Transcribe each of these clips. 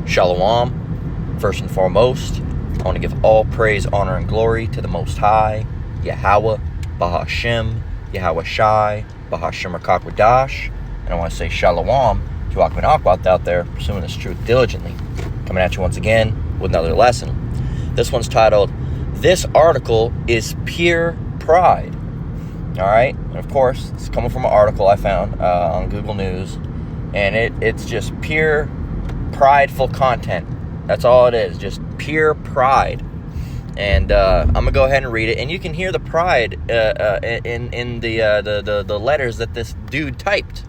Shalom. First and foremost, I want to give all praise, honor, and glory to the Most High, Yahweh, Bahashem, Yahweh Shai, Bahashem Rakakwadash, and I want to say Shalom to Akban Akwat out there, pursuing this truth diligently. Coming at you once again with another lesson. This one's titled, This Article is Pure Pride. Alright, and of course, it's coming from an article I found on Google News, and it's just pure prideful content. That's all it is, just pure pride. And I'm gonna go ahead and read it, and you can hear the pride in the letters that this dude typed.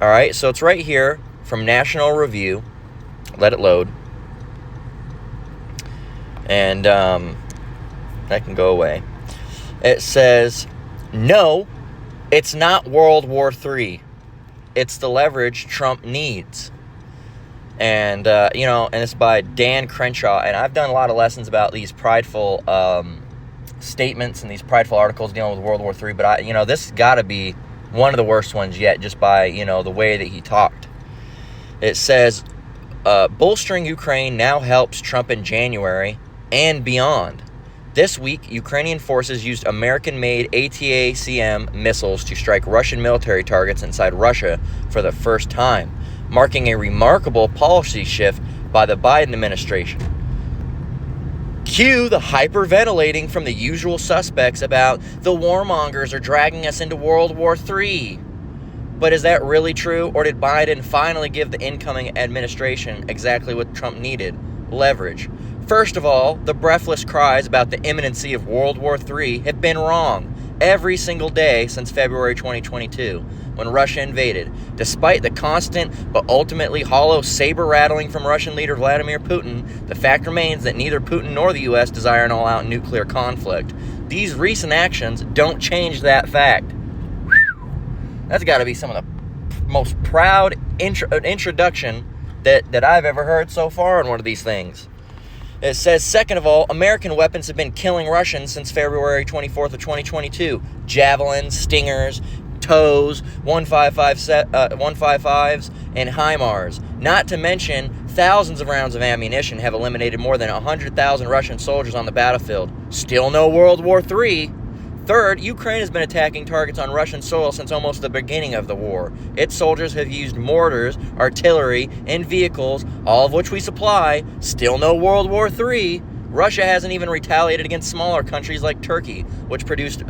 All right, so it's right here from National Review. Let it load, and that can go away. It says, "No, it's not World War III. It's the leverage Trump needs." And, and it's by Dan Crenshaw. And I've done a lot of lessons about these prideful statements and these prideful articles dealing with World War III. But, this has got to be one of the worst ones yet, just by, the way that he talked. It says, bolstering Ukraine now helps Trump in January and beyond. This week, Ukrainian forces used American-made ATACMS missiles to strike Russian military targets inside Russia for the first time, marking a remarkable policy shift by the Biden administration. Cue the hyperventilating from the usual suspects about the warmongers are dragging us into World War III. But is that really true, or did Biden finally give the incoming administration exactly what Trump needed? Leverage. First of all, the breathless cries about the imminency of World War III have been wrong every single day since February 2022, when Russia invaded. Despite the constant but ultimately hollow saber-rattling from Russian leader Vladimir Putin, the fact remains that neither Putin nor the U.S. desire an all-out nuclear conflict. These recent actions don't change that fact. That's got to be some of the most proud introduction that I've ever heard so far on one of these things. It says, second of all, American weapons have been killing Russians since February 24th of 2022. Javelins, Stingers, TOWs, 155s, and HIMARS. Not to mention, thousands of rounds of ammunition have eliminated more than 100,000 Russian soldiers on the battlefield. Still no World War III. Third, Ukraine has been attacking targets on Russian soil since almost the beginning of the war. Its soldiers have used mortars, artillery, and vehicles, all of which we supply. Still no World War III. Russia hasn't even retaliated against smaller countries like Turkey, which produced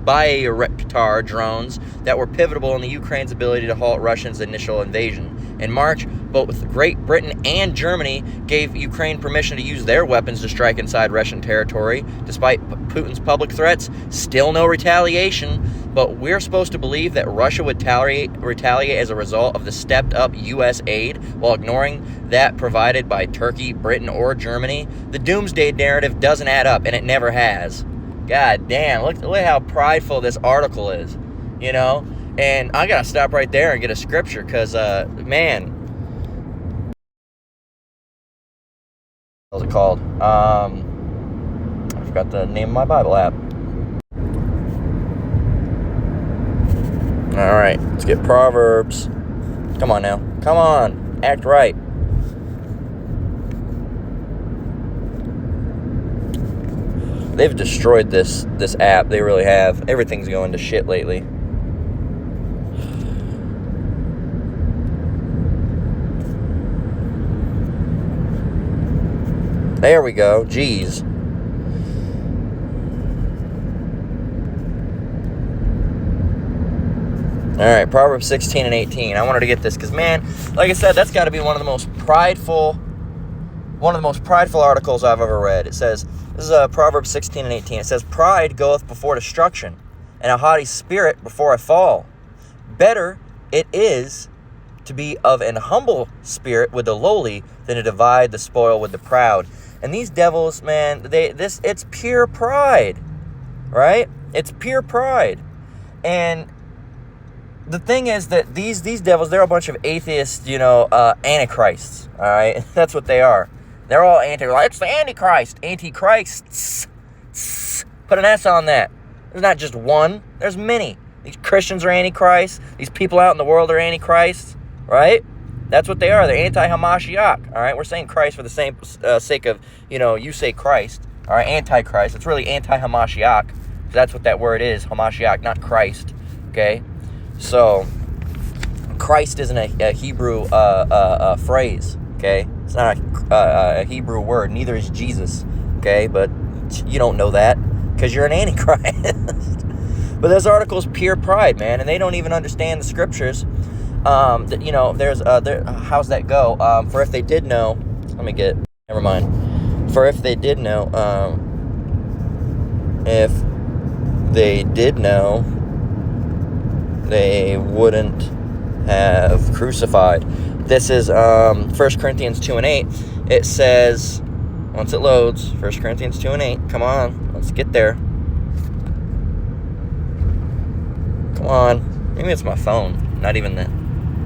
Bayraktar drones that were pivotal in the Ukraine's ability to halt Russia's initial invasion. In March, both Great Britain and Germany gave Ukraine permission to use their weapons to strike inside Russian territory. Despite Putin's public threats, still no retaliation. But we're supposed to believe that Russia would retaliate as a result of the stepped-up U.S. aid while ignoring that provided by Turkey, Britain, or Germany? The doomsday narrative doesn't add up, and it never has. God damn, look how prideful this article is, And I gotta stop right there and get a scripture, because, man. What's it called? I forgot the name of my Bible app. Alright, let's get Proverbs. Come on now. Come on. Act right. They've destroyed this app. They really have. Everything's going to shit lately. There we go. Jeez. Alright, Proverbs 16 and 18. I wanted to get this because, man, like I said, that's got to be one of the most prideful articles I've ever read. It says, this is Proverbs 16 and 18. It says, pride goeth before destruction, and a haughty spirit before a fall. Better it is to be of an humble spirit with the lowly than to divide the spoil with the proud. And these devils, man, it's pure pride, right? It's pure pride. And the thing is that these devils, they're a bunch of atheists, antichrists, all right? That's what they are. They're all it's the Antichrist. Antichrists. Put an S on that. There's not just one. There's many. These Christians are antichrists. These people out in the world are antichrists, right? That's what they are. They're anti-Hamashiach. All right, we're saying Christ for the same sake of, you say Christ. All right, anti-Christ. It's really anti-Hamashiach. That's what that word is, Hamashiach, not Christ. Okay, so Christ isn't a Hebrew phrase. Okay, it's not a Hebrew word. Neither is Jesus. Okay, but you don't know that because you're an antichrist. But this article is pure pride, man, and they don't even understand the scriptures. How's that go? For if they did know, never mind. For if they did know, they wouldn't have crucified. This is 1 Corinthians 2 and 8. It says, once it loads, 1 Corinthians 2 and 8. Come on, let's get there. Come on. Maybe it's my phone, not even the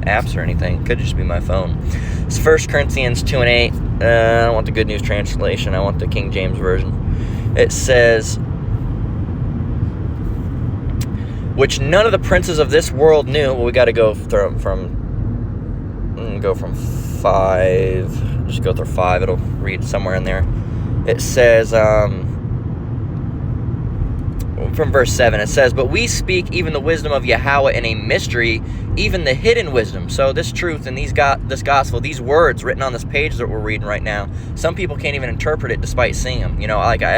apps or anything. Could just be my phone. It's 1 Corinthians 2 and 8. I don't want the Good News Translation. I want the King James Version. It says, which none of the princes of this world knew. Well, we got to go from 5. Just go through 5. It'll read somewhere in there. It says, from verse 7, it says, but we speak even the wisdom of Yahweh in a mystery, even the hidden wisdom. So this truth and this gospel, these words written on this page that we're reading right now, some people can't even interpret it despite seeing them.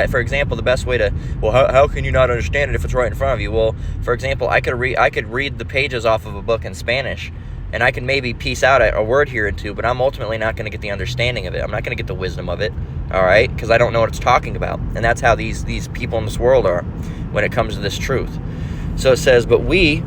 For example, the best way to, how can you not understand it if it's right in front of you? Well, for example, I could read the pages off of a book in Spanish, and I can maybe piece out a word here or two, but I'm ultimately not going to get the understanding of it. I'm not going to get the wisdom of it, all right? Because I don't know what it's talking about. And that's how these people in this world are when it comes to this truth. So it says, but we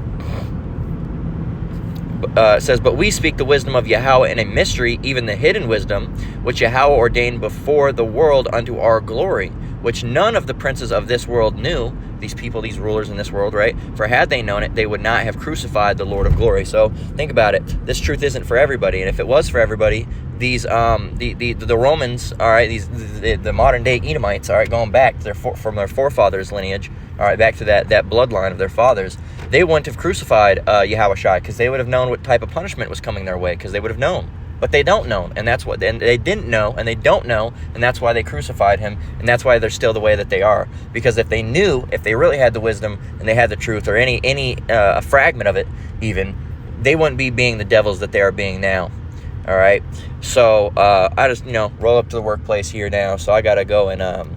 speak the wisdom of Yahweh in a mystery, even the hidden wisdom, which Yahweh ordained before the world unto our glory, which none of the princes of this world knew. These people, these rulers in this world, right? For had they known it, they would not have crucified the Lord of glory. So think about it. This truth isn't for everybody, and if it was for everybody, these the Romans, all right, the modern day Edomites, all right, going back from their forefathers' lineage, all right, back to that bloodline of their fathers, they wouldn't have crucified Yahushua because they would have known what type of punishment was coming their way, because they would have known. But they don't know, and they didn't know, and they don't know, and that's why they crucified him, and that's why they're still the way that they are. Because if they knew, if they really had the wisdom, and they had the truth, or any a fragment of it even, they wouldn't be being the devils that they are being now. All right? So, I just, roll up to the workplace here now, so I got to go and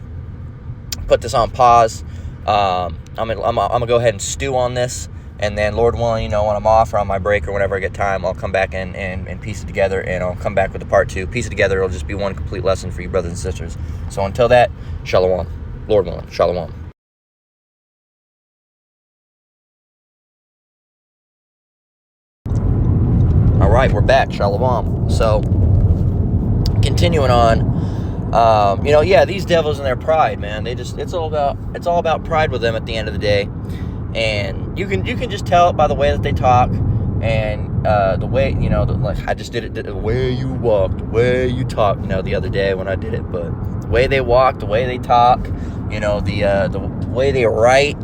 put this on pause. I'm gonna go ahead and stew on this. And then, Lord willing, when I'm off or on my break or whenever I get time, I'll come back and piece it together, and I'll come back with the part 2. Piece it together. It'll just be one complete lesson for you brothers and sisters. So until that, shalom. Lord willing, shalom. All right, we're back. Shalom. So, continuing on, these devils and their pride, man. It's all about pride with them at the end of the day. And you can just tell it by the way that they talk, and the way, I just did it, the way you walk, the way you talk, the other day when I did it, but the way they walk, the way they talk, the way they write,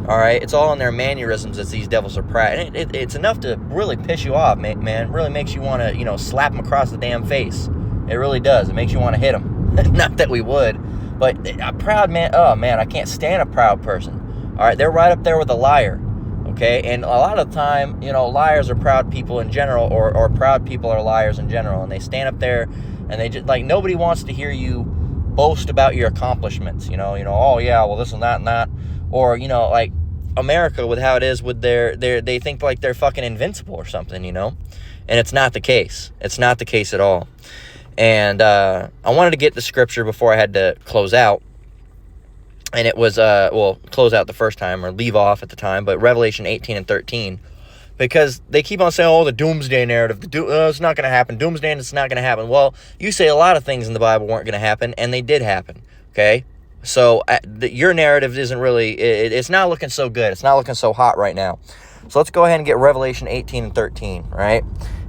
all right, it's all in their mannerisms as these devils are proud. And it's enough to really piss you off, man. It really makes you want to, slap them across the damn face. It really does. It makes you want to hit them. Not that we would, but a proud man, oh man, I can't stand a proud person. All right, they're right up there with a liar, okay? And a lot of the time, liars are proud people in general, or proud people are liars in general, and they stand up there, and they just, nobody wants to hear you boast about your accomplishments, oh yeah, well this and that, or, America with how it is with they think like they're fucking invincible or something, and it's not the case. It's not the case at all. And I wanted to get the scripture before I had to close out. And it was, close out the first time, or leave off at the time, but Revelation 18 and 13. Because they keep on saying, the doomsday narrative, it's not going to happen. Doomsday, it's not going to happen. Well, you say a lot of things in the Bible weren't going to happen, and they did happen, okay? So your narrative isn't really, it's not looking so good. It's not looking so hot right now. So let's go ahead and get Revelation 18 and 13, right?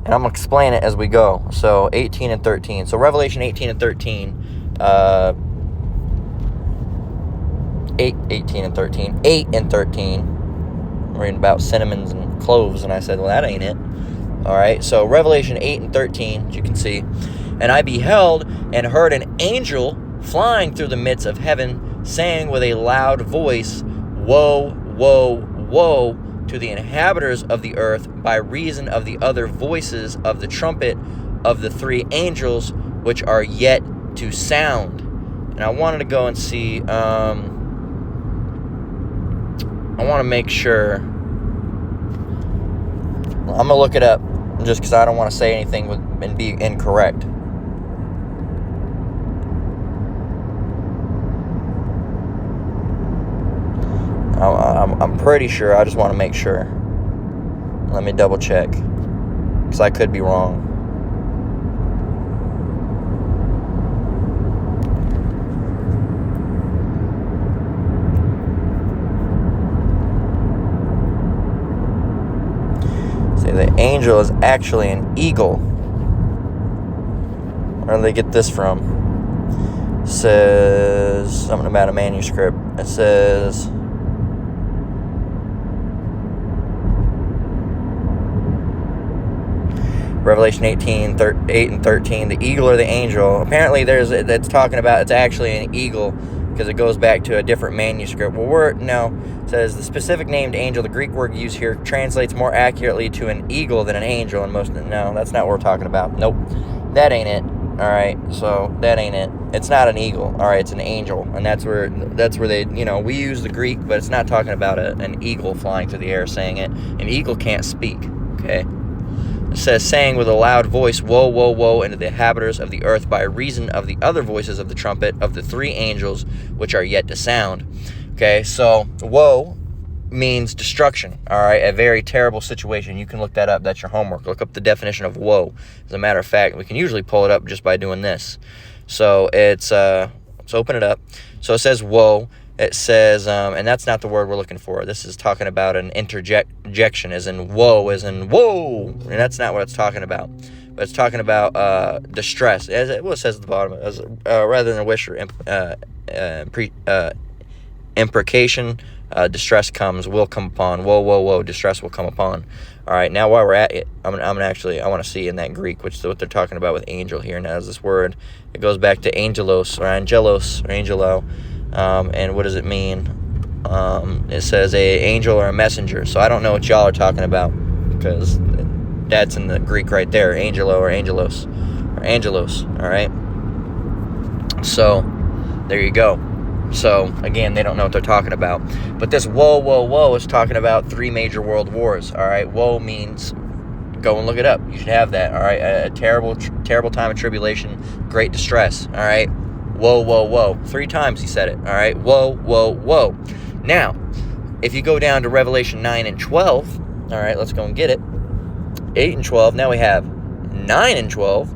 And I'm going to explain it as we go. So 18 and 13. So Revelation 18 and 13, 8 and 13. I'm reading about cinnamons and cloves, and I said, well, that ain't it. All right, so Revelation 8 and 13, as you can see. And I beheld and heard an angel flying through the midst of heaven, saying with a loud voice, Woe, woe, woe to the inhabitants of the earth by reason of the other voices of the trumpet of the three angels which are yet to sound. And I wanted to go and see, I want to make sure. I'm going to look it up just because I don't want to say anything and be incorrect. I'm pretty sure. I just want to make sure. Let me double check, because I could be wrong. See, the angel is actually an eagle. Where do they get this from? It says something about a manuscript. It says, Revelation 8 and 13, the eagle or the angel. Apparently that's talking about, it's actually an eagle, because it goes back to a different manuscript. It says the specific named angel, the Greek word used here, translates more accurately to an eagle than an angel. And that's not what we're talking about. Nope, that ain't it. All right, so that ain't it. It's not an eagle. All right, it's an angel, and that's where they, we use the Greek, but it's not talking about an eagle flying through the air saying it. An eagle can't speak. Okay. It says, saying with a loud voice, Woe, woe, woe, unto the inhabitants of the earth by reason of the other voices of the trumpet of the three angels which are yet to sound. Okay, so woe means destruction. All right, a very terrible situation. You can look that up. That's your homework. Look up the definition of woe. As a matter of fact, we can usually pull it up just by doing this. So let's open it up. So it says woe. It says, and that's not the word we're looking for. This is talking about an interjection, as in whoa, and that's not what it's talking about. But it's talking about distress, as it says at the bottom, as rather than a wish or imprecation. Distress will come upon. Whoa, whoa, whoa, distress will come upon. All right, now while we're at it, I want to see in that Greek, which is what they're talking about with angel here. Now, is this word, it goes back to angelos or angelo. And what does it mean? It says a angel or a messenger. So I don't know what y'all are talking about, because that's in the Greek right there, angelo or angelos. All right. So there you go. So again, they don't know what they're talking about. But this woe, woe, woe is talking about 3 major world wars. All right. Woe means, go and look it up. You should have that. All right. A terrible time of tribulation, great distress. All right. Whoa, whoa, whoa. 3 times he said it. All right. Whoa, whoa, whoa. Now, if you go down to Revelation 9 and 12, all right, let's go and get it. 8 and 12. Now we have 9 and 12.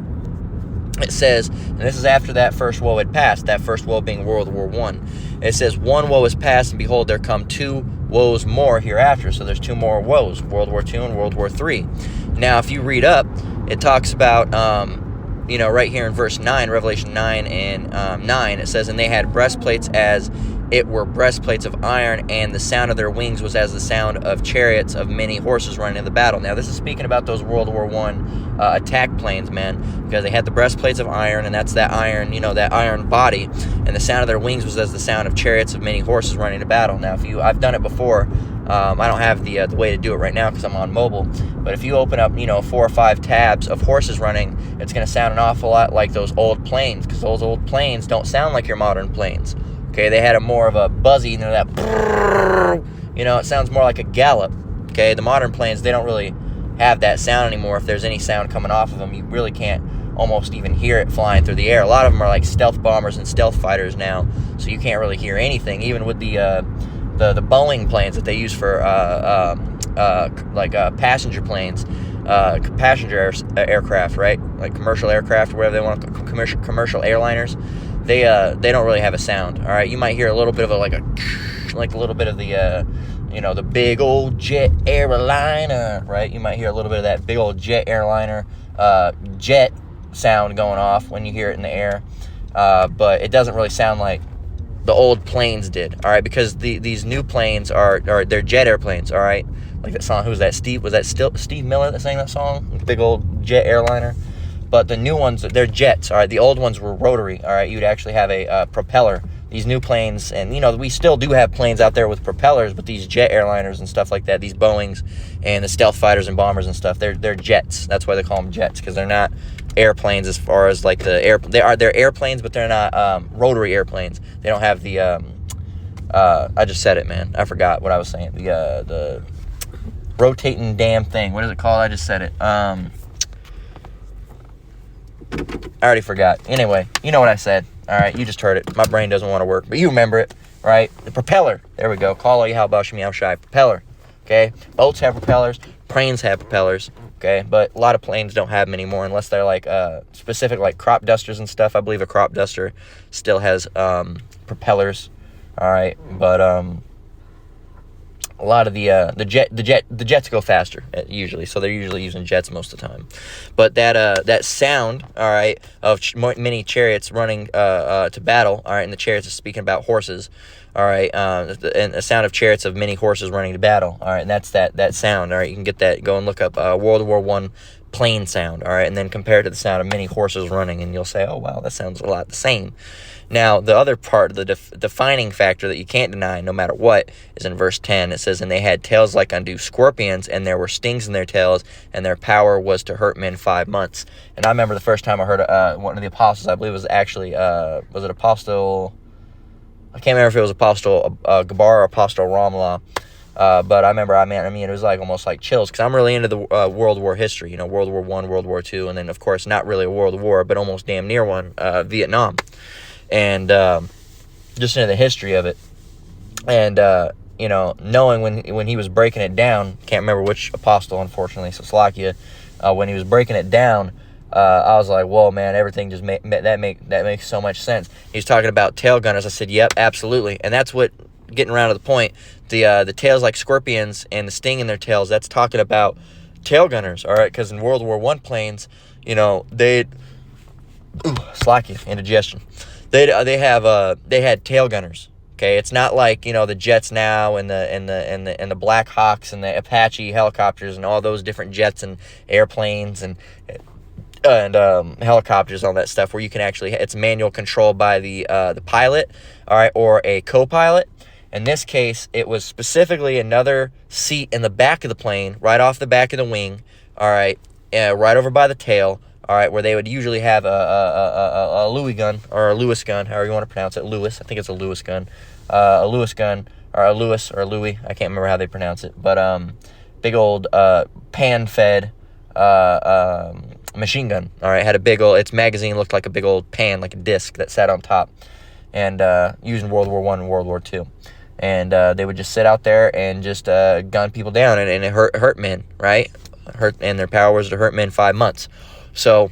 It says, and this is after that first woe had passed, that first woe being World War I. It says, 1 woe is past, and behold, there come 2 woes more hereafter. So there's 2 more woes, World War II and World War III. Now, if you read up, it talks about, right here in verse 9, Revelation 9 and 9, it says, and they had breastplates as it were breastplates of iron, and the sound of their wings was as the sound of chariots of many horses running in the battle. Now, this is speaking about those World War I attack planes, man, because they had the breastplates of iron, and that's that iron, that iron body, and the sound of their wings was as the sound of chariots of many horses running to battle. Now, I've done it before. I don't have the way to do it right now because I'm on mobile, but if you open up, 4 or 5 tabs of horses running, it's going to sound an awful lot like those old planes, because those old planes don't sound like your modern planes. Okay, they had a more of a buzzy, that, it sounds more like a gallop. Okay, the modern planes, they don't really have that sound anymore. If there's any sound coming off of them, you really can't almost even hear it flying through the air. A lot of them are like stealth bombers and stealth fighters now, so you can't really hear anything, even with the Boeing planes that they use for passenger planes, passenger aircraft, right? Like commercial aircraft, whatever they want, commercial airliners. They don't really have a sound. All right, you might hear a little bit of a little bit of the the big old jet airliner, right? You might hear a little bit of that big old jet airliner jet sound going off when you hear it in the air, but it doesn't really sound like the old planes did. All right, because these new planes they're jet airplanes. All right, Like that song, who's that? Was that still Steve Miller that sang that song? Big old jet airliner. But the new ones, they're jets, all right? The old ones were rotary, all right? You'd actually have a propeller. These new planes, and, we still do have planes out there with propellers, but these jet airliners and stuff like that, these Boeings and the stealth fighters and bombers and stuff, they're jets. That's why they call them jets, because they're not airplanes as far as, like, they're airplanes, but they're not rotary airplanes. They don't have the, I just said it, man. I forgot what I was saying. The rotating damn thing. What is it called? I just said it. I already forgot. Anyway, you know what I said. All right, you just heard it. My brain doesn't want to work, but you remember it, right? The propeller. There we go. Call all you how about meow shy. Propeller. Okay? Boats have propellers. Planes have propellers. Okay? But a lot of planes don't have them anymore unless they're like specific, like crop dusters and stuff. I believe a crop duster still has propellers. All right? But a lot of the jets go faster usually, so they're usually using jets most of the time. But that sound, all right, of many chariots running to battle, all right, and the chariots is speaking about horses, all right, and the sound of chariots of many horses running to battle, all right, and that's that sound, all right. You can get that. Go and look up World War I plane sound, all right, and then compare it to the sound of many horses running, and you'll say, oh wow, that sounds a lot the same. Now, the other part of the defining factor that you can't deny, no matter what, is in verse 10. It says, and they had tails like unto scorpions, and there were stings in their tails, and their power was to hurt men 5 months. And I remember the first time I heard one of the apostles, I believe it was actually, was it Apostle, I can't remember if it was Apostle Gabar or Apostle Ramla, but I remember, it was like almost like chills, because I'm really into the World War history, World War I, World War II, and then, of course, not really a world war, but almost damn near one, Vietnam. And just into the history of it, and knowing when he was breaking it down, can't remember which apostle, unfortunately, so Slovakia, when he was breaking it down, I was like, whoa, man, everything just that makes so much sense. He's talking about tail gunners. I said, yep, absolutely, and that's what, getting around to the point, the tails like scorpions and the sting in their tails, that's talking about tail gunners, all right, because in World War I planes, Slovakia, indigestion. They had tail gunners. Okay, it's not like the jets now and the Black Hawks and the Apache helicopters and all those different jets and airplanes and helicopters, all that stuff where you can actually, it's manual control by the pilot, all right, or a co-pilot. In this case, it was specifically another seat in the back of the plane, right off the back of the wing, all right, right over by the tail. All right, where they would usually have a Louis gun or a Lewis gun, however you want to pronounce it. Lewis, I think it's a Lewis gun. A Lewis gun or a Lewis or a Louis. I can't remember how they pronounce it. But big old pan-fed machine gun. All right, had a big old, its magazine looked like a big old pan, like a disc that sat on top. And used in World War I and World War II. And they would just sit out there and just gun people down, and it hurt men, right? And their power was to hurt men 5 months. So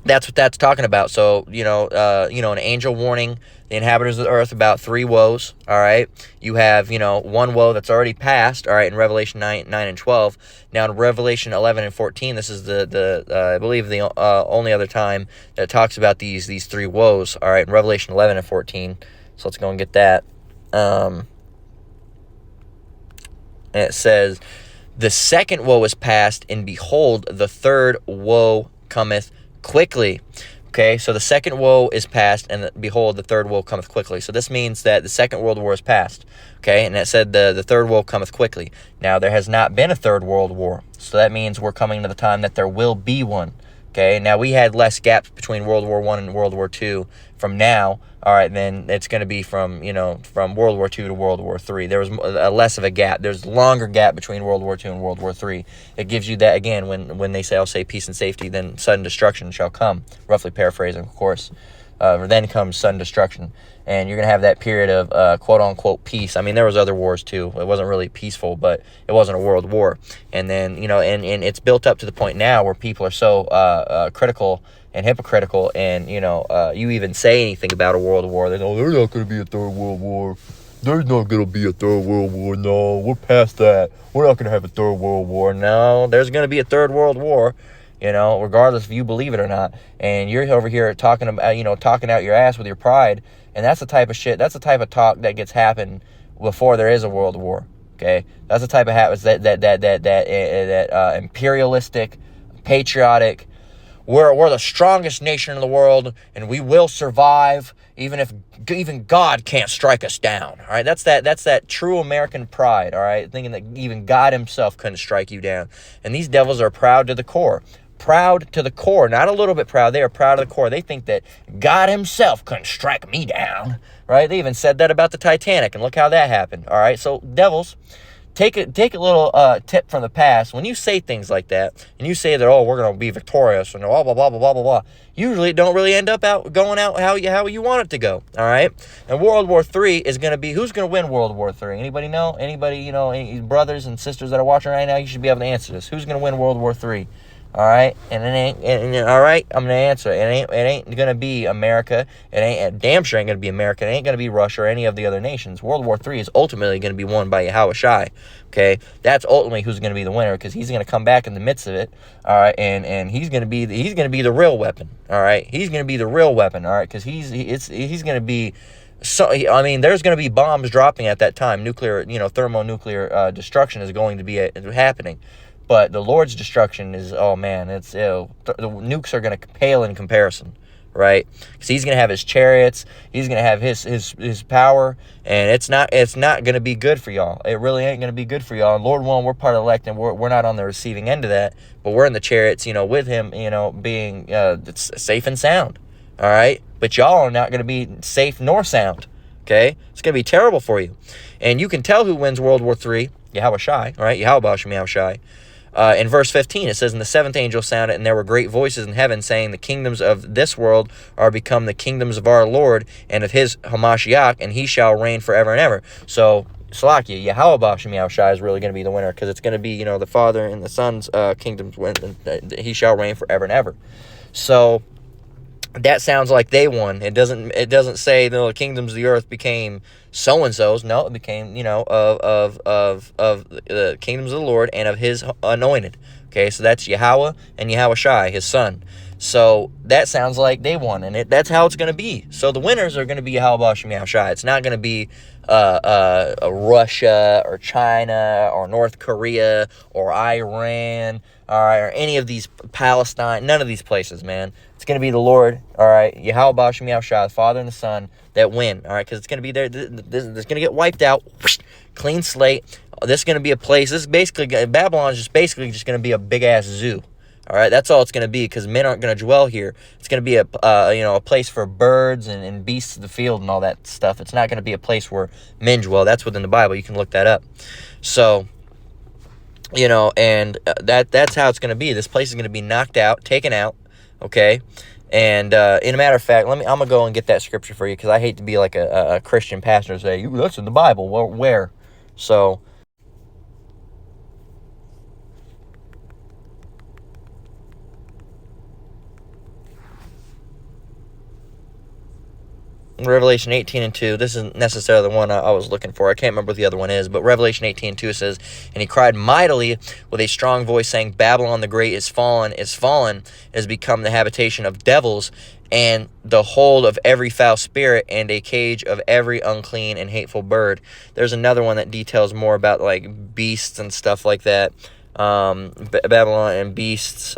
that's what that's talking about. So, an angel warning the inhabitants of the earth about 3 woes, all right? You have, one woe that's already passed, all right, in Revelation 9 and 12. Now, in Revelation 11 and 14, this is the I believe, the only other time that it talks about these 3 woes, all right, in Revelation 11 and 14. So let's go and get that. And it says, the second woe is past, and behold, the third woe cometh quickly. Okay, so the second woe is past, and behold, the third woe cometh quickly. So this means that the Second World War is past. Okay, and it said the third woe cometh quickly. Now, there has not been a third world war. So that means we're coming to the time that there will be one. Okay, now we had less gaps between World War I and World War II from now. All right, then it's going to be from World War II to World War III. There was a less of a gap. There's a longer gap between World War II and World War III. It gives you that, again, when they say, I'll say peace and safety, then sudden destruction shall come. Roughly paraphrasing, of course. Then comes sudden destruction. And you're going to have that period of quote-unquote peace. I mean, there was other wars, too. It wasn't really peaceful, but it wasn't a world war. And then, and it's built up to the point now where people are so critical and hypocritical, and, you even say anything about a world war, there's not going to be a third world war. There's not going to be a third world war. No, we're past that. We're not going to have a third world war. No, there's going to be a third world war. Regardless if you believe it or not. And you're over here talking about, talking out your ass with your pride. And that's the type of shit, that's the type of talk that gets happened before there is a world war. Okay, that's the type of habits that imperialistic, patriotic. We're the strongest nation in the world, and we will survive even if even God can't strike us down. All right, that's that true American pride. All right, thinking that even God Himself couldn't strike you down. And these devils are proud to the core. Proud to the core, not a little bit proud. They are proud to the core. They think that God Himself couldn't strike me down. Right? They even said that about the Titanic, and look how that happened. All right, so devils. Take a little tip from the past. When you say things like that, and you say that, oh, we're going to be victorious, and blah, blah, blah, blah, blah, blah, blah, usually it don't really end up going out how you want it to go, all right? And World War III is going to be, who's going to win World War III? Anybody know? Anybody, any brothers and sisters that are watching right now, you should be able to answer this. Who's going to win World War III? All right, all right, I'm gonna answer. It ain't gonna be America. Damn sure ain't gonna be America. It ain't gonna be Russia or any of the other nations. World War III is ultimately gonna be won by Yahweh Shai. Okay, that's ultimately who's gonna be the winner, because he's gonna come back in the midst of it. All right, and he's gonna be the real weapon. All right, he's gonna be the real weapon. All right, because he's gonna be. So, I mean, there's going to be bombs dropping at that time. Nuclear, thermonuclear destruction is going to be happening. But the Lord's destruction is, oh man, the nukes are going to pale in comparison, right? Because He's going to have His chariots, He's going to have his power, and it's not going to be good for y'all. It really ain't going to be good for y'all. And Lord willing, we're part of the elect, and we're not on the receiving end of that, but we're in the chariots, with Him, being it's safe and sound, all right? But y'all are not going to be safe nor sound, okay? It's going to be terrible for you. And you can tell who wins World War III, Yahweh Shai, all right? Yahweh Yahweh Shai. In verse 15, it says, and the seventh angel sounded, and there were great voices in heaven, saying, the kingdoms of this world are become the kingdoms of our Lord and of His Hamashiach, and He shall reign forever and ever. So, Salakia, Yahweh Bashim Shai is really going to be the winner, because it's going to be, the Father and the Son's kingdoms win, and He shall reign forever and ever. So, that sounds like they won. It doesn't say the kingdoms of the earth became so and so's. No, it became of the kingdoms of the Lord and of His anointed. Okay, so that's Yahweh and Yahweh Shai, His son. So that sounds like they won, and that's how it's going to be. So the winners are going to be Yahweh Bashim Yahweh Shai. It's not going to be Russia or China or North Korea or Iran, all right, or any of these, Palestine, none of these places, man. It's going to be the Lord, all right, Yahweh Bashim Yahweh Shai, the Father and the Son, that win, all right, because it's going to be there. This is going to get wiped out, clean slate. This is going to be a place. This is basically, Babylon is just basically just going to be a big ass zoo. All right, that's all it's going to be, because men aren't going to dwell here. It's going to be a place for birds and beasts of the field and all that stuff. It's not going to be a place where men dwell. That's within the Bible. You can look that up. So, and that's how it's going to be. This place is going to be knocked out, taken out. Okay, and in a matter of fact, I'm gonna go and get that scripture for you, because I hate to be like a Christian pastor and say, that's in the Bible. Well, where? So. Revelation 18:2. This isn't necessarily the one I was looking for. I can't remember what the other one is, but Revelation 18:2 says, and he cried mightily with a strong voice, saying, Babylon the great is fallen, it has become the habitation of devils, and the hold of every foul spirit, and a cage of every unclean and hateful bird. There's another one that details more about like beasts and stuff like that. Babylon and beasts.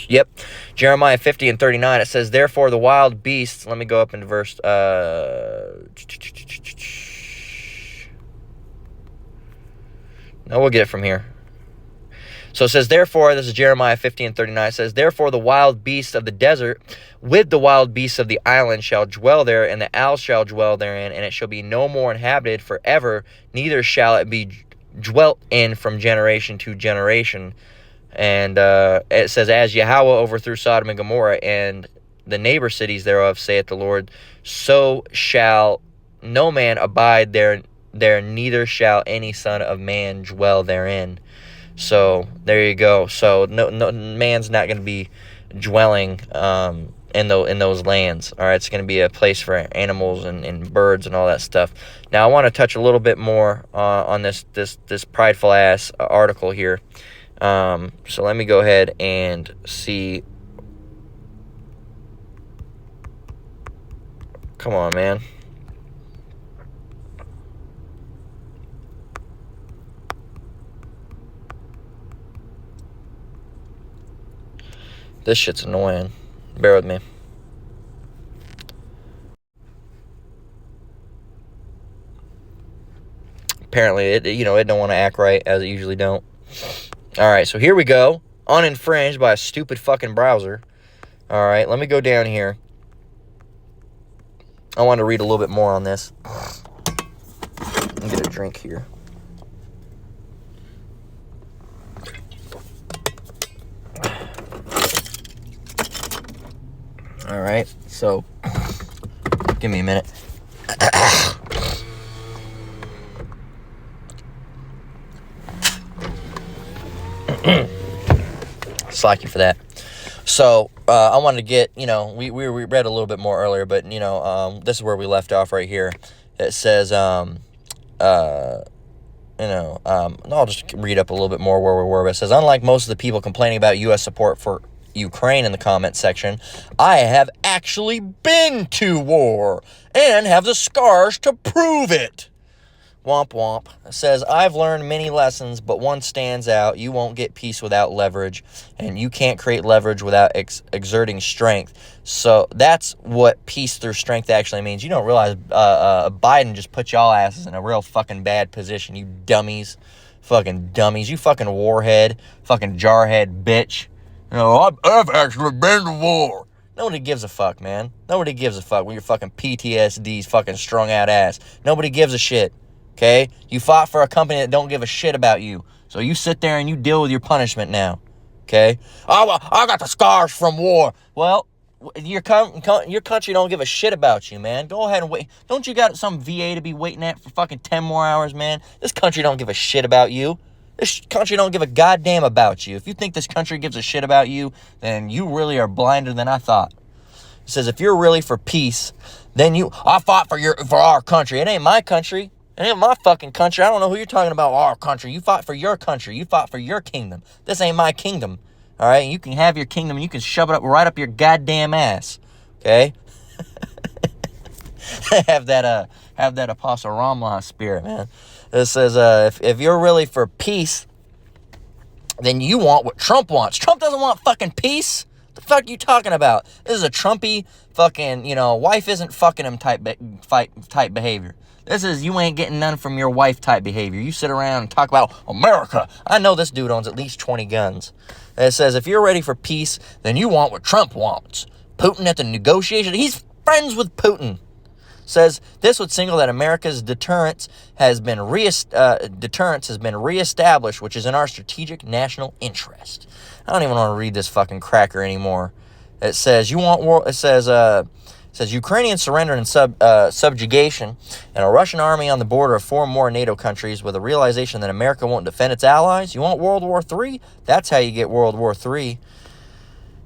Yep, Jeremiah 50:39, it says, therefore the wild beasts, let me go up into verse, no, we'll get it from here. So it says, therefore, this is Jeremiah 50:39, it says, therefore the wild beasts of the desert with the wild beasts of the island shall dwell there, and the owls shall dwell therein, and it shall be no more inhabited forever, neither shall it be dwelt in from generation to generation. And it says, as Yahweh overthrew Sodom and Gomorrah and the neighbor cities thereof, saith the Lord, so shall no man abide there, neither shall any son of man dwell therein. So there you go. So no man's not going to be dwelling in those lands. All right, it's going to be a place for animals and birds and all that stuff. Now I want to touch a little bit more on this prideful ass article here. So let me go ahead and see. Come on, man. This shit's annoying. Bear with me. Apparently, it don't want to act right, as it usually don't. All right, so here we go. Uninfringed by a stupid fucking browser. All right, let me go down here. I want to read a little bit more on this. Let me get a drink here. All right, so give me a minute. Slack you for that. So I wanted to get, we read a little bit more earlier, but this is where we left off right here. It says, I'll just read up a little bit more where we were. But it says, unlike most of the people complaining about U.S. support for Ukraine in the comment section, I have actually been to war and have the scars to prove it. Womp womp. It says, I've learned many lessons, but one stands out. You won't get peace without leverage, and you can't create leverage without exerting strength. So that's what peace through strength actually means. You don't realize Biden just put y'all asses in a real fucking bad position, you dummies. Fucking dummies. You fucking warhead. Fucking jarhead bitch. I've actually been to war. Nobody gives a fuck, man. Nobody gives a fuck with your fucking PTSD's fucking strung out ass. Nobody gives a shit. Okay? You fought for a company that don't give a shit about you. So you sit there and you deal with your punishment now. Okay? Oh, I got the scars from war. Well, your country don't give a shit about you, man. Go ahead and wait. Don't you got some VA to be waiting at for fucking 10 more hours, man? This country don't give a shit about you. This country don't give a goddamn about you. If you think this country gives a shit about you, then you really are blinder than I thought. It says, if you're really for peace, then I fought for our country. It ain't my country. It ain't my fucking country. I don't know who you're talking about, our country. You fought for your country. You fought for your kingdom. This ain't my kingdom. All right? You can have your kingdom and you can shove it up right up your goddamn ass. Okay? have that Apostle Ramlah spirit, man. It says, if you're really for peace, then you want what Trump wants. Trump doesn't want fucking peace. What the fuck are you talking about? This is a Trumpy fucking, wife isn't fucking him type behavior. This is you ain't getting none from your wife type behavior. You sit around and talk about America. I know this dude owns at least 20 guns. And it says, if you're ready for peace, then you want what Trump wants. Putin at the negotiation. He's friends with Putin. Says this would signal that America's deterrence has been reestablished, which is in our strategic national interest. I don't even want to read this fucking cracker anymore. It says you want war. It says Ukrainian surrender and subjugation, and a Russian army on the border of 4 more NATO countries with a realization that America won't defend its allies. You want World War III? That's how you get World War III.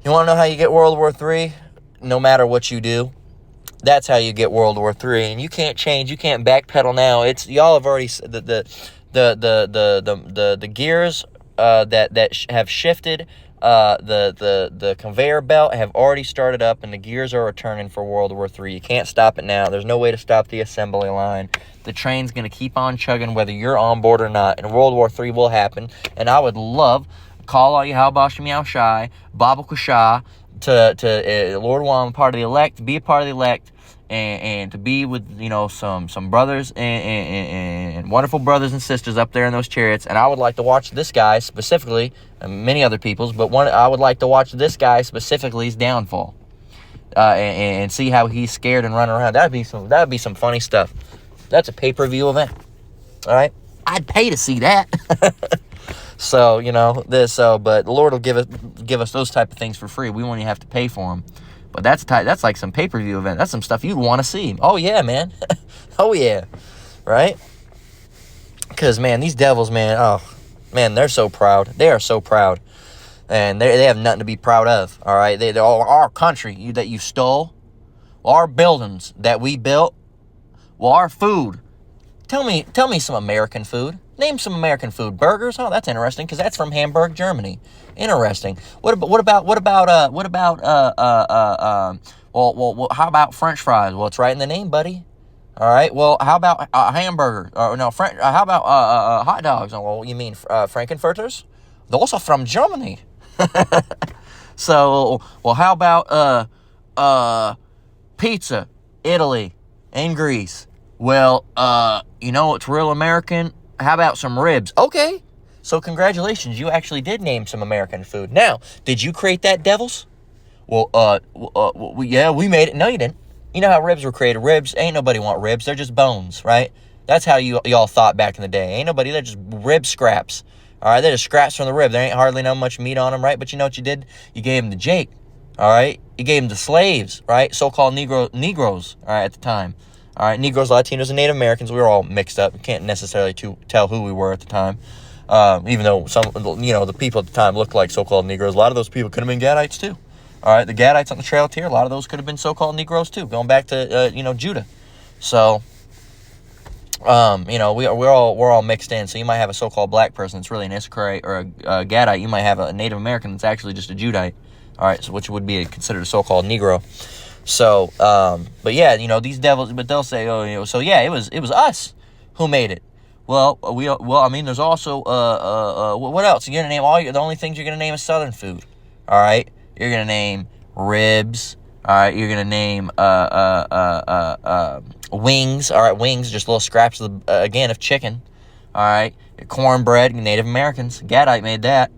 You want to know how you get World War III? No matter what you do. That's how you get World War III, and you can't change. You can't backpedal now. Y'all have already the gears that have shifted. The conveyor belt have already started up, and the gears are returning for World War III. You can't stop it now. There's no way to stop the assembly line. The train's gonna keep on chugging whether you're on board or not, and World War III will happen. And I would love call all you Halbash Meow Shai, Baba Kusha, to Lord while I'm part of the elect, be a part of the elect, and to be with some brothers and wonderful brothers and sisters up there in those chariots. And I would like to watch this guy specifically, and many other people's, but I would like to watch this guy specifically's downfall, and see how he's scared and running around. That'd be some funny stuff. That's a pay-per-view event. All right, I'd pay to see that. So, but the Lord will give us those type of things for free. We won't even have to pay for them. But that's like some pay-per-view event. That's some stuff you'd want to see. Oh, yeah, man. Oh, yeah. Right? Because, man, these devils, man, oh, man, they're so proud. They are so proud. And they have nothing to be proud of, all right? They're all our country that you stole, our buildings that we built, well, our food. Tell me some American food. Name some American food. Burgers? Oh, that's interesting because that's from Hamburg, Germany. Interesting. What about Well, how about French fries? Well, it's right in the name, buddy. All right. Well, how about a hamburger? No, how about hot dogs? Oh, well, you mean Frankenfurters? Those are from Germany. So, well, how about pizza, Italy, and Greece? Well, it's real American. How about some ribs? Okay. So congratulations, you actually did name some American food. Now, did you create that, Devils? Well, yeah, we made it. No, you didn't. You know how ribs were created. Ribs, ain't nobody want ribs. They're just bones, right? That's how y'all thought back in the day. Ain't nobody, they're just rib scraps. All right, they're just scraps from the rib. There ain't hardly no much meat on them, right? But you know what you did? You gave them to Jake, all right? You gave them to slaves, right? So-called Negroes, all right, at the time. All right, Negroes, Latinos, and Native Americans, we were all mixed up. You can't necessarily tell who we were at the time. Even though the people at the time looked like so-called Negroes. A lot of those people could have been Gadites too. All right, the Gadites on the Trail of Tear, a lot of those could have been so-called Negroes too, going back to Judah. So, we're all mixed in. So you might have a so-called black person that's really an Issacharite or a Gadite. You might have a Native American that's actually just a Judite. All right, so which would be considered a so-called Negro. So, but yeah, these devils, but they'll say, so yeah, it was us who made it. Well, there's also what else? You're gonna name the only things you're gonna name is Southern food. All right. You're going to name ribs. All right. You're going to name wings. All right. Wings, just little scraps of chicken. All right. Cornbread, Native Americans. Gadite made that.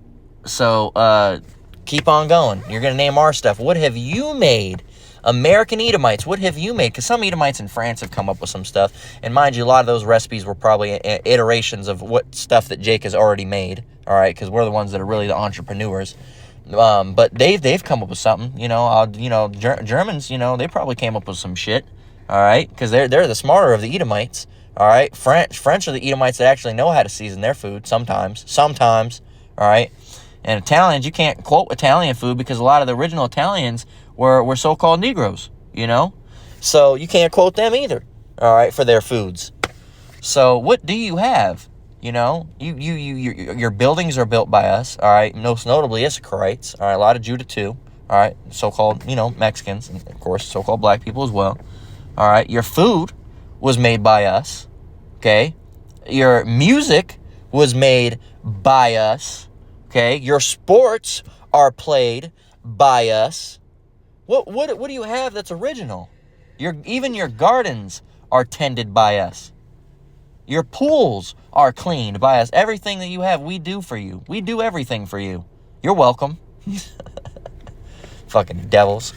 So keep on going. You're going to name our stuff. What have you made? American Edomites, what have you made? Because some Edomites in France have come up with some stuff. And mind you, a lot of those recipes were probably iterations of what stuff that Jake has already made. All right. Because we're the ones that are really the entrepreneurs. But they've come up with something, Germans, they probably came up with some shit, all right, because they're the smarter of the Edomites, all right. French are the Edomites that actually know how to season their food sometimes, all right. And Italians, you can't quote Italian food because a lot of the original Italians were so-called Negroes, so you can't quote them either, all right, for their foods. So what do you have? Your buildings are built by us, all right, most notably Issacharites, all right, a lot of Judah too, all right, so-called, Mexicans, and of course, so-called black people as well, all right, your food was made by us, okay, your music was made by us, okay, your sports are played by us. What do you have that's original? Even your gardens are tended by us. Your pools are cleaned by us. Everything that you have, we do for you. We do everything for you. You're welcome. Fucking devils.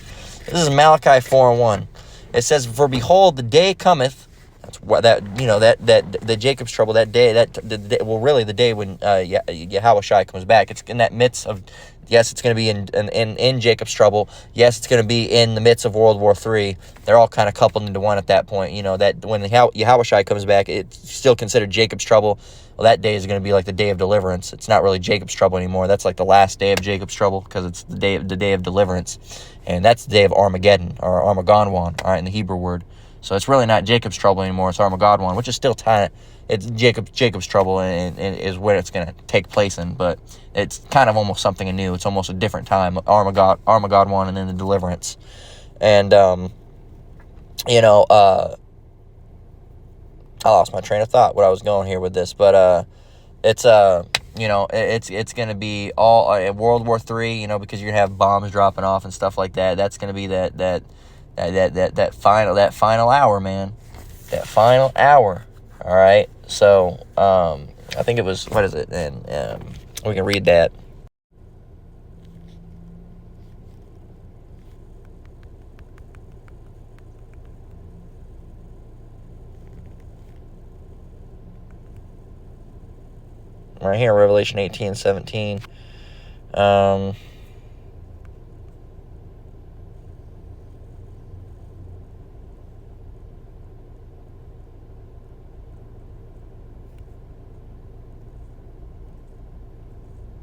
This is Malachi 4:1. It says, "For behold, the day cometh." That's what the Jacob's trouble. That day, really the day when Yahushua comes back. It's in that midst of. Yes, it's going to be in Jacob's trouble. Yes, it's going to be in the midst of World War III. They're all kind of coupled into one at that point. That when Yahushua comes back, it's still considered Jacob's trouble. Well, that day is going to be like the day of deliverance. It's not really Jacob's trouble anymore. That's like the last day of Jacob's trouble because it's the day of deliverance. And that's the day of Armageddon, or Armageddon, all right, in the Hebrew word. So it's really not Jacob's trouble anymore. It's Armageddon, which is still it's Jacob's trouble and is where it's going to take place in. But it's kind of almost something new. It's almost a different time. Armageddon, and then the deliverance. And, I lost my train of thought where I was going here with this. But it's going to be all World War III, because you're going to have bombs dropping off and stuff like that. That's going to be that final hour, man. That final hour. All right. So, I think it was, what is it? And we can read that. Right here, Revelation 18:17.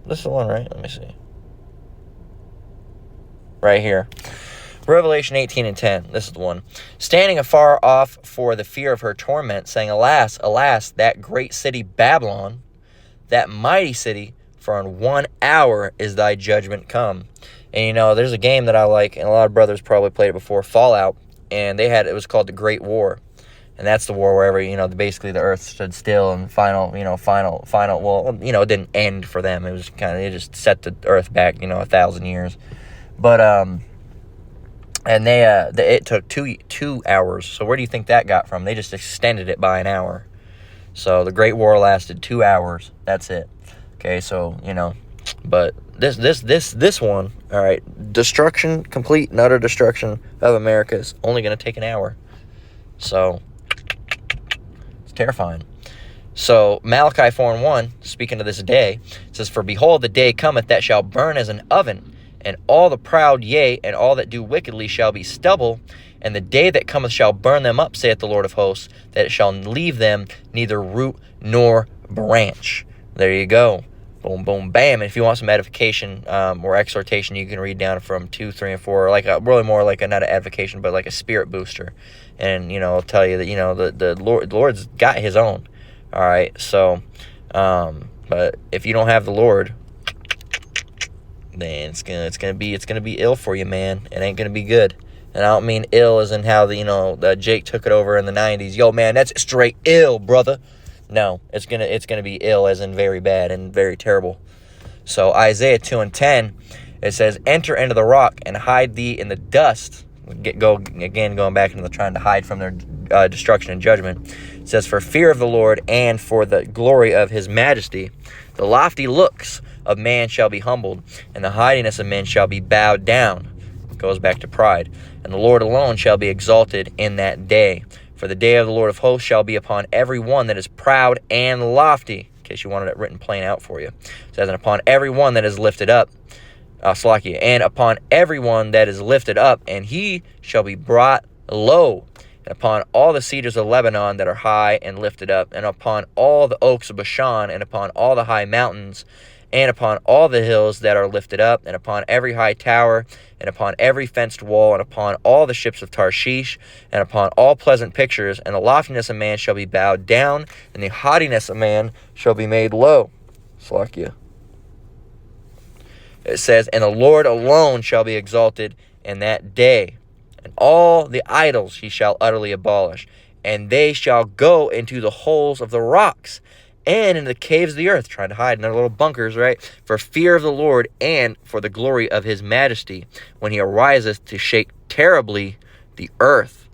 This is the one, right? Let me see. Right here. Revelation 18:10. This is the one. "Standing afar off for the fear of her torment, saying, Alas, alas, that great city Babylon, that mighty city, for in 1 hour is thy judgment come. And there's a game that I like, and a lot of brothers probably played it before, Fallout, and it was called the Great War. And that's the war where basically the earth stood still and final, well, it didn't end for them. It was it just set the earth back, 1,000 years. But, and it took 2 hours. So where do you think that got from? They just extended it by an hour. So the Great War lasted 2 hours. That's it. Okay, so, but this one, all right, destruction, complete and utter destruction of America is only going to take an hour. So it's terrifying. So Malachi 4:1, speaking of this day, says, "For behold, the day cometh that shall burn as an oven, and all the proud, yea, and all that do wickedly shall be stubble. And the day that cometh shall burn them up, saith the Lord of hosts, that it shall leave them neither root nor branch." There you go. Boom, boom, bam. And if you want some edification or exhortation, you can read down from 2, 3, and 4, really more like not an edification, but like a spirit booster. And, it'll tell you that, the Lord's got his own. All right. So, but if you don't have the Lord, then it's gonna be ill for you, man. It ain't gonna be good. And I don't mean ill as in how Jake took it over in the 90s. Yo, man, that's straight ill, brother. No, it's gonna be ill as in very bad and very terrible. So Isaiah 2:10, it says, "Enter into the rock and hide thee in the dust." Going back into trying to hide from their destruction and judgment. It says, "For fear of the Lord and for the glory of his majesty, the lofty looks of man shall be humbled, and the haughtiness of men shall be bowed down." It goes back to pride. "And the Lord alone shall be exalted in that day. For the day of the Lord of hosts shall be upon every one that is proud and lofty." In case you wanted it written plain out for you. It says, "And upon every one that is lifted up, and upon every one that is lifted up, and he shall be brought low. And upon all the cedars of Lebanon that are high and lifted up, and upon all the oaks of Bashan, and upon all the high mountains, and upon all the hills that are lifted up, and upon every high tower, and upon every fenced wall, and upon all the ships of Tarshish, and upon all pleasant pictures, and the loftiness of man shall be bowed down, and the haughtiness of man shall be made low." Slakia. It says, "And the Lord alone shall be exalted in that day, and all the idols he shall utterly abolish, and they shall go into the holes of the rocks, and into the caves of the earth," trying to hide in their little bunkers, right? "For fear of the Lord and for the glory of his majesty, when he ariseth to shake terribly the earth.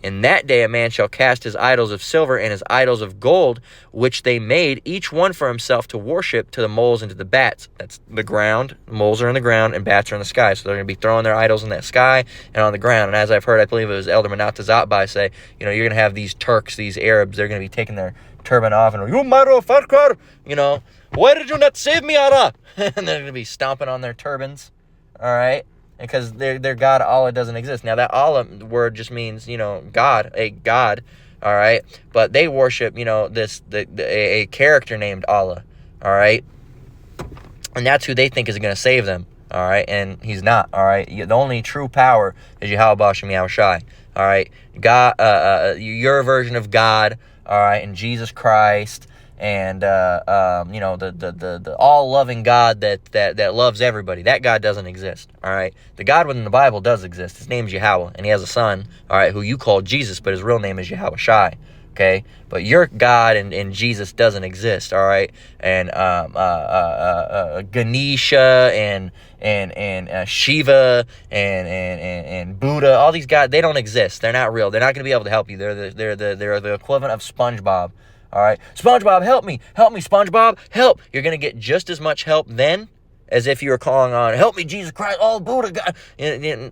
In that day a man shall cast his idols of silver and his idols of gold, which they made, each one for himself to worship, to the moles and to the bats." That's the ground. Moles are in the ground and bats are in the sky. So they're going to be throwing their idols in that sky and on the ground. And as I've heard, I believe it was Elder Manatazatbai say, you're going to have these Turks, these Arabs, they're going to be taking their turban off and, "You motherfucker, why did you not save me, Allah?" And they're going to be stomping on their turbans, all right? Because their God, Allah, doesn't exist. Now, that Allah word just means, God, a God, all right? But they worship, a character named Allah, all right? And that's who they think is going to save them, all right? And he's not, all right? The only true power is Yahweh Bashem Yahushai, all right? God, your version of God, all right, and Jesus Christ, and the all-loving God that loves everybody. That God doesn't exist, all right? The God within the Bible does exist. His name is Yahweh, and he has a son, all right, who you call Jesus, but his real name is Yahweh Shai, okay? But your God and Jesus doesn't exist, all right? And Ganesha and Shiva and Buddha, all these gods, they don't exist. They're not real. They're not going to be able to help you. They're the equivalent of SpongeBob. All right, SpongeBob, help me, SpongeBob, help. You're going to get just as much help then as if you were calling on, "Help me, Jesus Christ, oh, Buddha, God." You're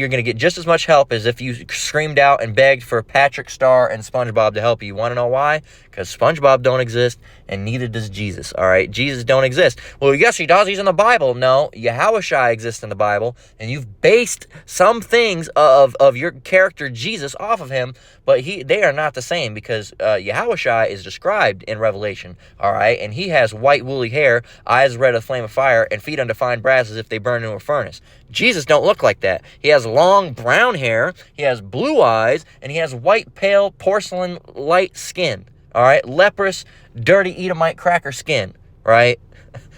going to get just as much help as if you screamed out and begged for Patrick Star and SpongeBob to help you. You want to know why? Because SpongeBob don't exist, and neither does Jesus, all right? Jesus don't exist. Well, yes, he does. He's in the Bible. No, Yahushua exists in the Bible, and you've based some things of your character Jesus off of him, but they are not the same, because Yahushua is described in Revelation, all right? And he has white woolly hair, eyes red as a flame of fire, and feet undefined brass as if they burn into a furnace. Jesus don't look like that. He has long brown hair, he has blue eyes, and he has white, pale, porcelain, light skin, all right? Leprous, dirty Edomite cracker skin, right?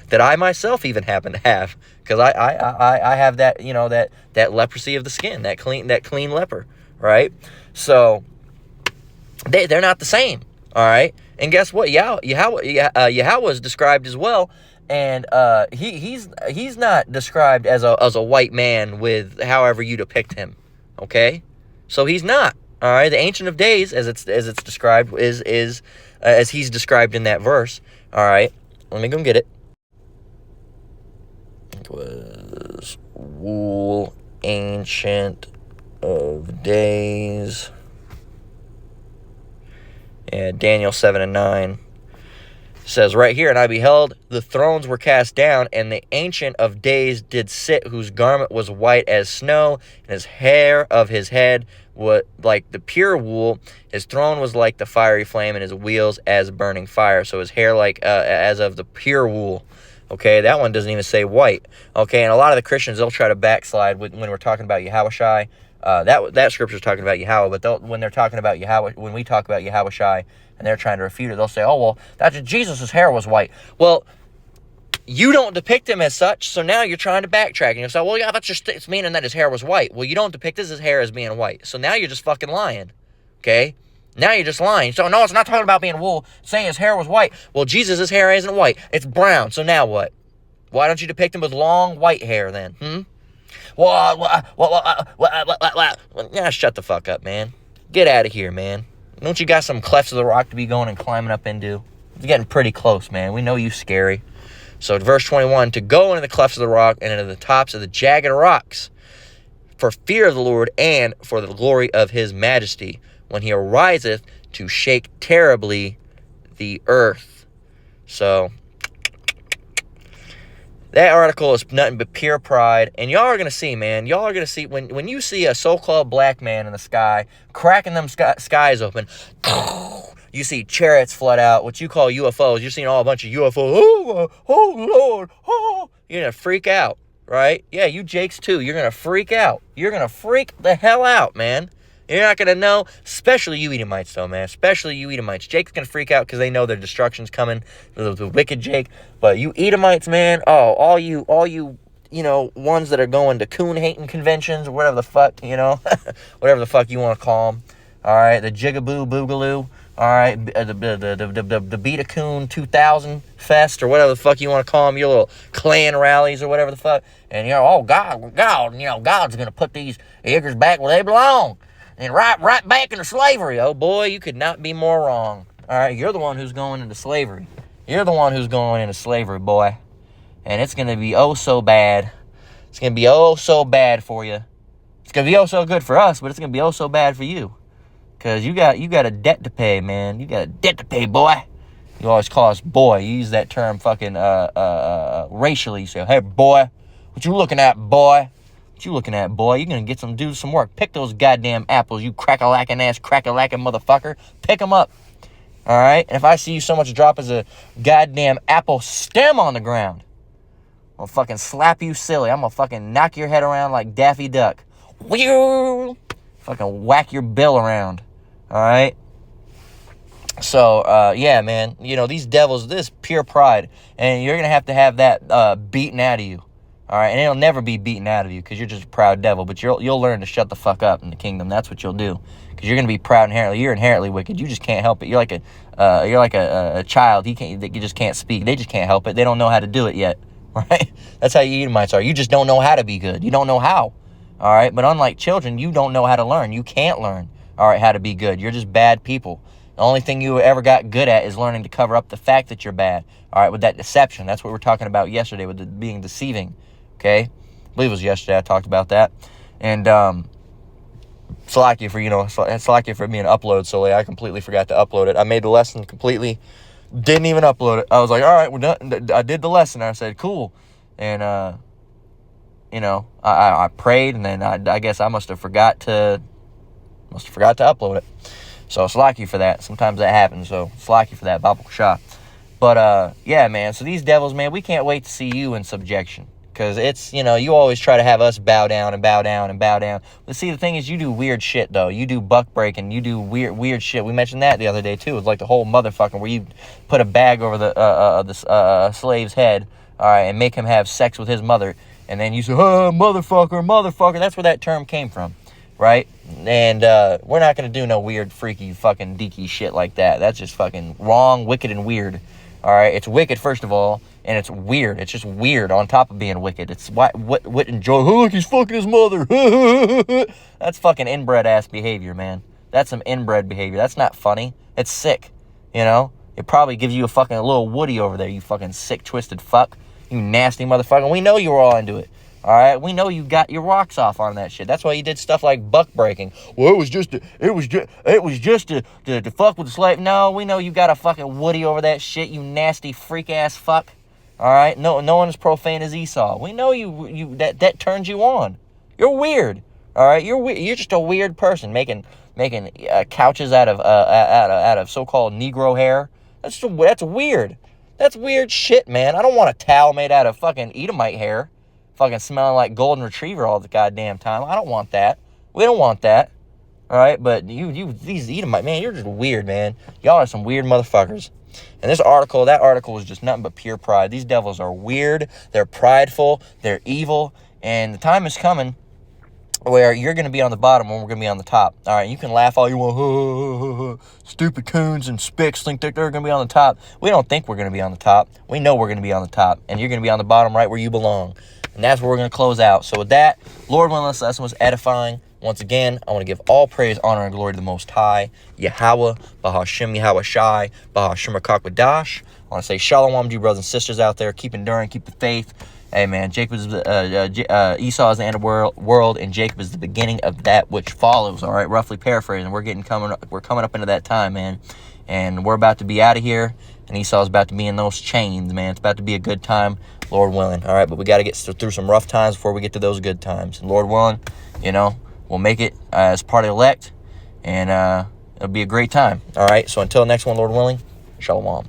that I myself even happen to have, because I have that, that leprosy of the skin, that clean leper, right? So they're not the same, all right? And guess what? Yahweh is described as well, and he's not described as a white man with however you depict him, okay? So he's not, all right? The Ancient of Days, as it's described, is as he's described in that verse, all right? Let me go get it. It was wool, Ancient of Days. Yeah, Daniel 7 and 9 says right here, and I beheld the thrones were cast down, and the Ancient of Days did sit, whose garment was white as snow, and his hair of his head was like the pure wool. His throne was like the fiery flame, and his wheels as burning fire. So his hair like as of the pure wool. Okay, that one doesn't even say white. Okay, and a lot of the Christians, they'll try to backslide when we're talking about Yahushai. That scripture is talking about Yahweh, but when they're talking about Yahweh, when we talk about Yahushai and they're trying to refute it, they'll say, oh, well, that's Jesus' hair was white. Well, you don't depict him as such, so now you're trying to backtrack. And you'll say, well, yeah, that's just it's meaning that his hair was white. Well, you don't depict his hair as being white. So now you're just fucking lying, okay? Now you're just lying. So, no, it's not talking about being wool, saying his hair was white. Well, Jesus' hair isn't white. It's brown. So now what? Why don't you depict him with long white hair then? Yeah, shut the fuck up, man. Get out of here, man. Don't you got some clefts of the rock to be going and climbing up into? It's getting pretty close, man. We know you scary. So verse 21, to go into the clefts of the rock and into the tops of the jagged rocks for fear of the Lord and for the glory of his majesty when he ariseth to shake terribly the earth. So that article is nothing but pure pride. And y'all are going to see, man. Y'all are going to see, when you see a so-called black man in the sky, cracking them skies open, you see chariots flood out, what you call UFOs. You're seeing all a bunch of UFOs. Oh, Lord. Oh. You're going to freak out, right? Yeah, you Jakes too. You're going to freak out. You're going to freak the hell out, man. You're not going to know, especially you Edomites, though, man. Especially you Edomites. Jake's going to freak out because they know their destruction's coming, the wicked Jake. But you Edomites, man, all you, ones that are going to coon-hating conventions or whatever the fuck, whatever the fuck you want to call them. All right, the Jigaboo Boogaloo. All right, the Beta Coon 2000 Fest or whatever the fuck you want to call them, your little clan rallies or whatever the fuck. And, God, God's going to put these niggers back where they belong. And right back into slavery. Oh, boy, you could not be more wrong. All right, you're the one who's going into slavery. You're the one who's going into slavery, boy. And it's going to be oh so bad. It's going to be oh so bad for you. It's going to be oh so good for us, but it's going to be oh so bad for you. Because you got a debt to pay, man. You got a debt to pay, boy. You always call us boy. You use that term fucking racially. You say, hey, boy, what you looking at, boy? What you looking at, boy? You're going to do some work. Pick those goddamn apples, you crack-a-lackin' ass, crack-a-lackin' motherfucker. Pick them up. All right? And if I see you so much drop as a goddamn apple stem on the ground, I'm going to fucking slap you silly. I'm going to fucking knock your head around like Daffy Duck. Fucking whack your bill around. All right? So, yeah, man. These devils, this pure pride. And you're going to have that beaten out of you. All right, and it'll never be beaten out of you because you're just a proud devil. But you'll learn to shut the fuck up in the kingdom. That's what you'll do because you're gonna be proud inherently. You're inherently wicked. You just can't help it. You're like a child. You just can't speak. They just can't help it. They don't know how to do it yet. Right? That's how you Edomites are. You just don't know how to be good. You don't know how. All right. But unlike children, you don't know how to learn. You can't learn. All right, how to be good. You're just bad people. The only thing you ever got good at is learning to cover up the fact that you're bad. All right, with that deception. That's what we were talking about yesterday with being deceiving. Okay, I believe it was yesterday I talked about that. And Slack you for being upload so late. I completely forgot to upload it. I made the lesson completely, didn't even upload it. I was like, all right, we're done. I did the lesson. I said, cool. And I prayed, and then I guess I must have forgot to upload it. So Slack you for that. Sometimes that happens. So Slack you for that, Bible shot. But yeah, man. So these devils, man, we can't wait to see you in subjection. Because it's, you always try to have us bow down and bow down and bow down. But see, the thing is, you do weird shit, though. You do buck breaking. You do weird shit. We mentioned that the other day, too. It's like the whole motherfucking where you put a bag over the slave's head, all right, and make him have sex with his mother. And then you say, oh, motherfucker. That's where that term came from, right? And we're not going to do no weird, freaky, fucking deaky shit like that. That's just fucking wrong, wicked, and weird. All right, it's wicked, first of all, and it's weird. It's just weird on top of being wicked. It's what enjoy. Oh, look, he's fucking his mother. That's fucking inbred-ass behavior, man. That's some inbred behavior. That's not funny. It's sick, you know? It probably gives you a fucking little Woody over there, you fucking sick, twisted fuck. You nasty motherfucker. We know you were all into it. All right, we know you got your rocks off on that shit. That's why you did stuff like buck breaking. Well, it was just to fuck with the slave. No, we know you got a fucking Woody over that shit. You nasty freak ass fuck. All right, no one as profane as Esau. We know you that turns you on. You're weird. All right, you're just a weird person making couches out of so-called Negro hair. That's weird. That's weird shit, man. I don't want a towel made out of fucking Edomite hair, fucking smelling like golden retriever all the goddamn time. I don't want that. We don't want that. All right, but these Edomite, man, you're just weird, man. Y'all are some weird motherfuckers. And that article was just nothing but pure pride. These devils are weird. They're prideful. They're evil. And the time is coming where you're going to be on the bottom and we're going to be on the top. All right, you can laugh all you want. Stupid coons and spicks think that they're going to be on the top. We don't think we're going to be on the top. We know we're going to be on the top. And you're going to be on the bottom right where you belong. And that's where we're going to close out. So with that, Lord willing, this lesson was edifying. Once again, I want to give all praise, honor, and glory to the Most High, Yahweh, Bahashem Yahweh Shai, Bahashem Akakwadash. I want to say shalom to you brothers and sisters out there. Keep enduring, keep the faith. Hey man, Esau is the end of the world, and Jacob is the beginning of that which follows. All right, roughly paraphrasing. We're coming up into that time, man, and we're about to be out of here. And Esau's about to be in those chains, man. It's about to be a good time, Lord willing. All right, but we got to get through some rough times before we get to those good times. And Lord willing, you know, we'll make it as part of the elect, and it'll be a great time. All right, so until next one, Lord willing, shalom.